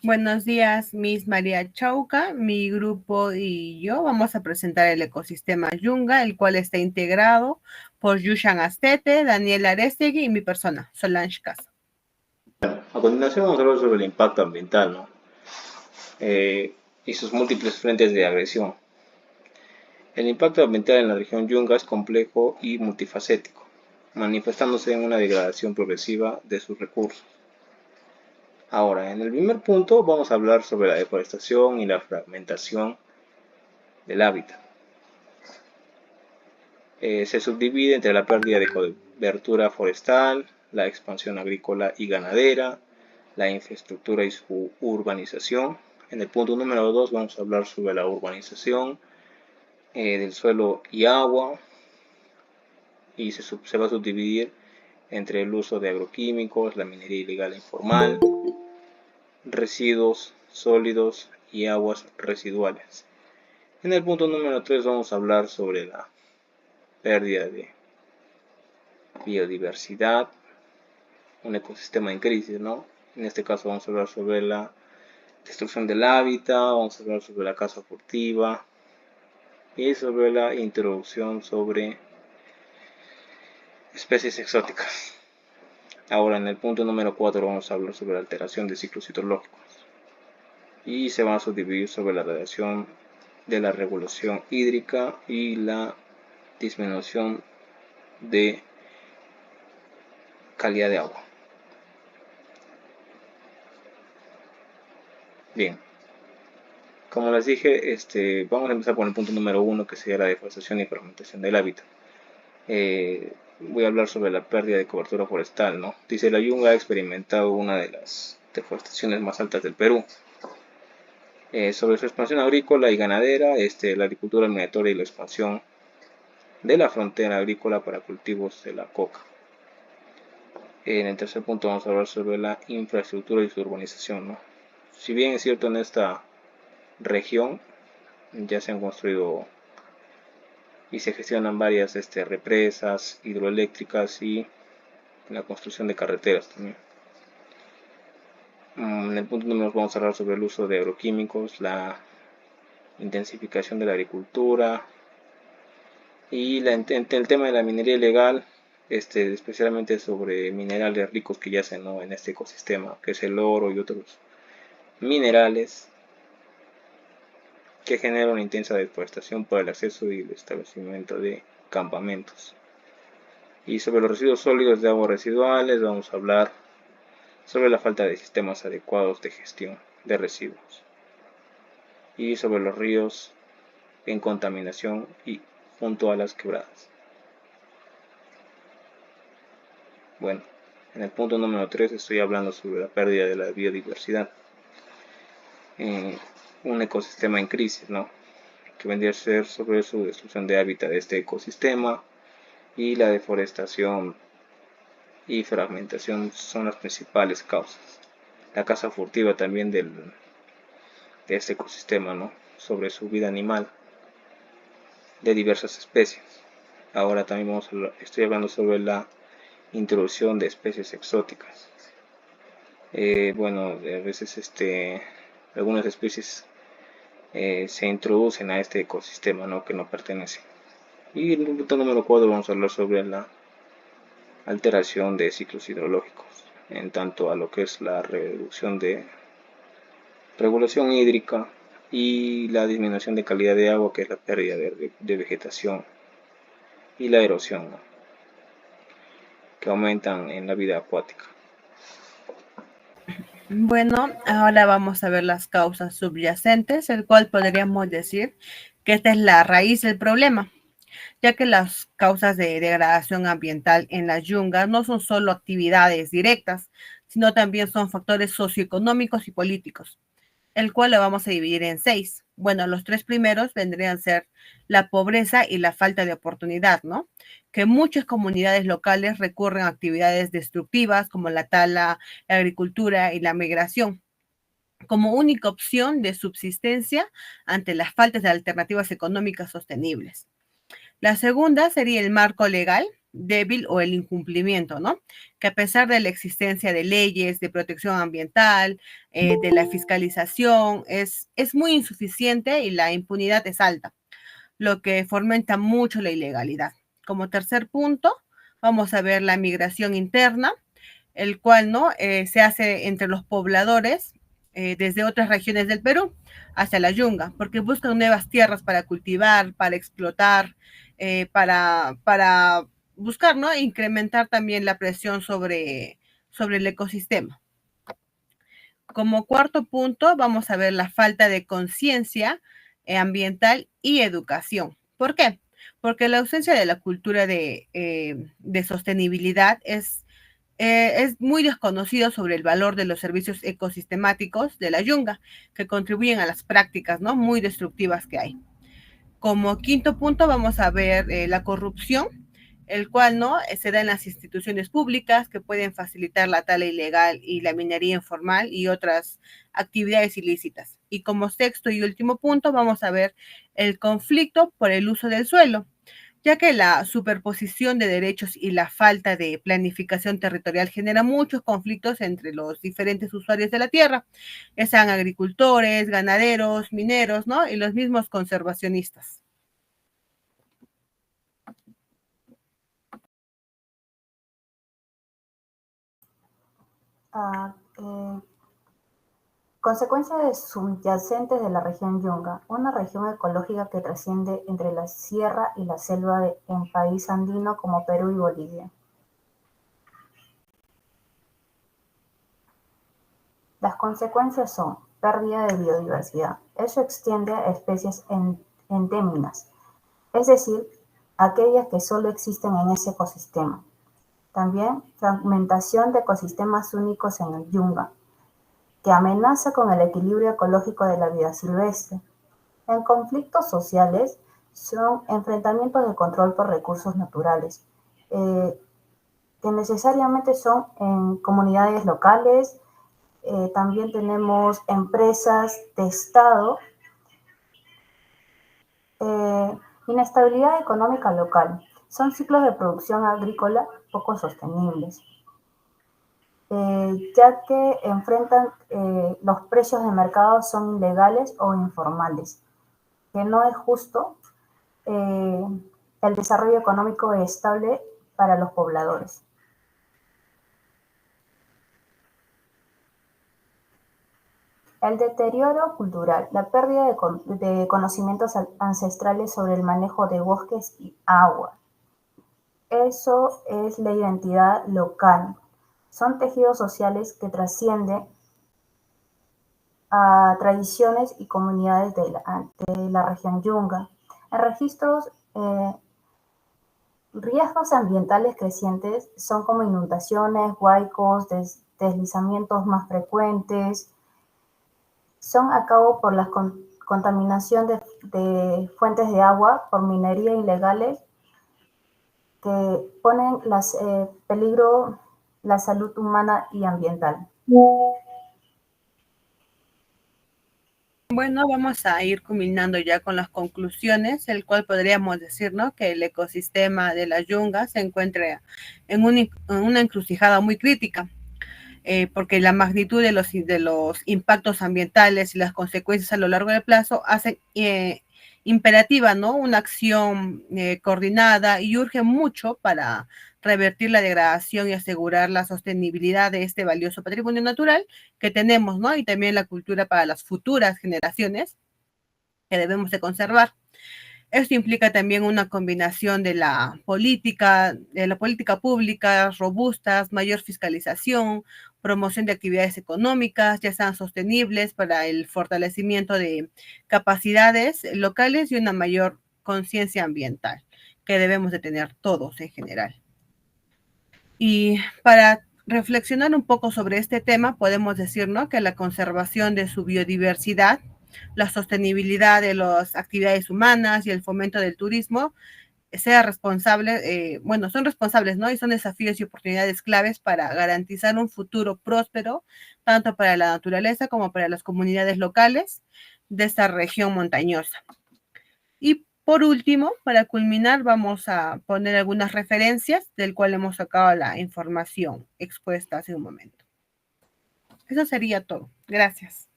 Buenos días, Miss María Chauca. Mi grupo y yo vamos a presentar el ecosistema Yunga, el cual está integrado por Yushan Astete, Daniel Arestegui y mi persona, Solange Casa. A continuación vamos a hablar sobre el impacto ambiental, ¿no? Y sus múltiples frentes de agresión. El impacto ambiental en la región Yunga es complejo y multifacético, manifestándose en una degradación progresiva de sus recursos. Ahora, en el primer punto vamos a hablar sobre la deforestación y la fragmentación del hábitat. Se subdivide entre la pérdida de cobertura forestal, la expansión agrícola y ganadera, la infraestructura y su urbanización. En el punto número 2 vamos a hablar sobre la urbanización del suelo y agua, y se va a subdividir entre el uso de agroquímicos, la minería ilegal e informal, residuos sólidos y aguas residuales. En el punto número 3 vamos a hablar sobre la pérdida de biodiversidad, un ecosistema en crisis, ¿no? En este caso vamos a hablar sobre la destrucción del hábitat, vamos a hablar sobre la caza furtiva y sobre la introducción sobre especies exóticas. Ahora en el punto número 4 vamos a hablar sobre la alteración de ciclos hidrológicos y se van a subdividir sobre la relación de la regulación hídrica y la disminución de calidad de agua. Bien, como les dije, vamos a empezar por el punto número 1, que sería la deforestación y fragmentación del hábitat. Voy a hablar sobre la pérdida de cobertura forestal, ¿no? Dice, la Yunga ha experimentado una de las deforestaciones más altas del Perú. Sobre su expansión agrícola y ganadera, la agricultura migratoria y la expansión de la frontera agrícola para cultivos de la coca. En el tercer punto vamos a hablar sobre la infraestructura y su urbanización, ¿no? Si bien es cierto, en esta región ya se han construido y se gestionan varias represas hidroeléctricas y la construcción de carreteras también. En el punto número 2 vamos a hablar sobre el uso de agroquímicos, la intensificación de la agricultura y el tema de la minería ilegal, especialmente sobre minerales ricos que yacen, ¿no?, en este ecosistema, que es el oro y otros minerales que generan una intensa deforestación por el acceso y el establecimiento de campamentos. Y sobre los residuos sólidos de aguas residuales vamos a hablar sobre la falta de sistemas adecuados de gestión de residuos y sobre los ríos en contaminación y junto a las quebradas. Bueno, en el punto número 3 estoy hablando sobre la pérdida de la biodiversidad. Un ecosistema en crisis, ¿no?, que vendría a ser sobre su destrucción de hábitat de este ecosistema, y la deforestación y fragmentación son las principales causas. La caza furtiva también de este ecosistema, ¿no?, sobre su vida animal de diversas especies. Ahora también estoy hablando sobre la introducción de especies exóticas. Bueno, a veces algunas especies se introducen a este ecosistema, ¿no?, que no pertenece. Y en el punto número 4 vamos a hablar sobre la alteración de ciclos hidrológicos, en tanto a lo que es la reducción de regulación hídrica y la disminución de calidad de agua, que es la pérdida de vegetación y la erosión, ¿no?, que aumentan en la vida acuática. Bueno, ahora vamos a ver las causas subyacentes, el cual podríamos decir que esta es la raíz del problema, ya que las causas de degradación ambiental en las yungas no son solo actividades directas, sino también son factores socioeconómicos y políticos, el cual lo vamos a dividir en 6. Bueno, los 3 primeros vendrían a ser la pobreza y la falta de oportunidad, ¿no? Que muchas comunidades locales recurren a actividades destructivas como la tala, la agricultura y la migración como única opción de subsistencia ante las faltas de alternativas económicas sostenibles. La segunda sería el marco legal, débil o el incumplimiento, ¿no? Que a pesar de la existencia de leyes de protección ambiental, de la fiscalización, es muy insuficiente y la impunidad es alta, lo que fomenta mucho la ilegalidad. Como tercer punto, vamos a ver la migración interna, el cual no se hace entre los pobladores desde otras regiones del Perú hacia la yunga, porque buscan nuevas tierras para cultivar, para explotar, para buscar, ¿no? Incrementar también la presión sobre el ecosistema. Como cuarto punto, vamos a ver la falta de conciencia ambiental y educación. ¿Por qué? Porque la ausencia de la cultura de sostenibilidad es muy desconocido sobre el valor de los servicios ecosistemáticos de la yunga, que contribuyen a las prácticas, ¿no? Muy destructivas que hay. Como quinto punto vamos a ver la corrupción, el cual no se da en las instituciones públicas que pueden facilitar la tala ilegal y la minería informal y otras actividades ilícitas. Y como sexto y último punto vamos a ver el conflicto por el uso del suelo, ya que la superposición de derechos y la falta de planificación territorial genera muchos conflictos entre los diferentes usuarios de la tierra, ya sean agricultores, ganaderos, mineros, ¿no? Y los mismos conservacionistas. Ah, consecuencias subyacentes de la región Yunga, una región ecológica que trasciende entre la sierra y la selva en país andino como Perú y Bolivia. Las consecuencias son pérdida de biodiversidad. Eso extiende a especies endémicas, es decir, aquellas que solo existen en ese ecosistema. También fragmentación de ecosistemas únicos en el Yunga, que amenaza con el equilibrio ecológico de la vida silvestre. En conflictos sociales son enfrentamientos de control por recursos naturales, que necesariamente son en comunidades locales. También tenemos empresas de Estado, inestabilidad económica local. Son ciclos de producción agrícola poco sostenibles, ya que enfrentan los precios de mercado son ilegales o informales, que no es justo eh, el desarrollo económico estable para los pobladores. El deterioro cultural, la pérdida de conocimientos ancestrales sobre el manejo de bosques y agua. Eso es la identidad local. Son tejidos sociales que trascienden a tradiciones y comunidades de la región Yunga. En registros, riesgos ambientales crecientes son como inundaciones, huaicos, deslizamientos más frecuentes, son a cabo por la contaminación de fuentes de agua por minería ilegales que ponen peligro la salud humana y ambiental. Bueno, vamos a ir culminando ya con las conclusiones, el cual podríamos decir, ¿no? Que el ecosistema de la yunga se encuentra en una encrucijada muy crítica, porque la magnitud de los impactos ambientales y las consecuencias a lo largo del plazo hacen imperativa, ¿no? Una acción coordinada y urge mucho para revertir la degradación y asegurar la sostenibilidad de este valioso patrimonio natural que tenemos, ¿no? Y también la cultura para las futuras generaciones que debemos de conservar. Esto implica también una combinación de la política pública robustas, mayor fiscalización, promoción de actividades económicas, ya sean sostenibles para el fortalecimiento de capacidades locales y una mayor conciencia ambiental que debemos de tener todos en general. Y para reflexionar un poco sobre este tema, podemos decir, ¿no? Que la conservación de su biodiversidad, la sostenibilidad de las actividades humanas y el fomento del turismo sea responsable, bueno, son responsables, ¿no? Y son desafíos y oportunidades claves para garantizar un futuro próspero, tanto para la naturaleza como para las comunidades locales de esta región montañosa. Y Por último, para culminar, vamos a poner algunas referencias del cual hemos sacado la información expuesta hace un momento. Eso sería todo. Gracias.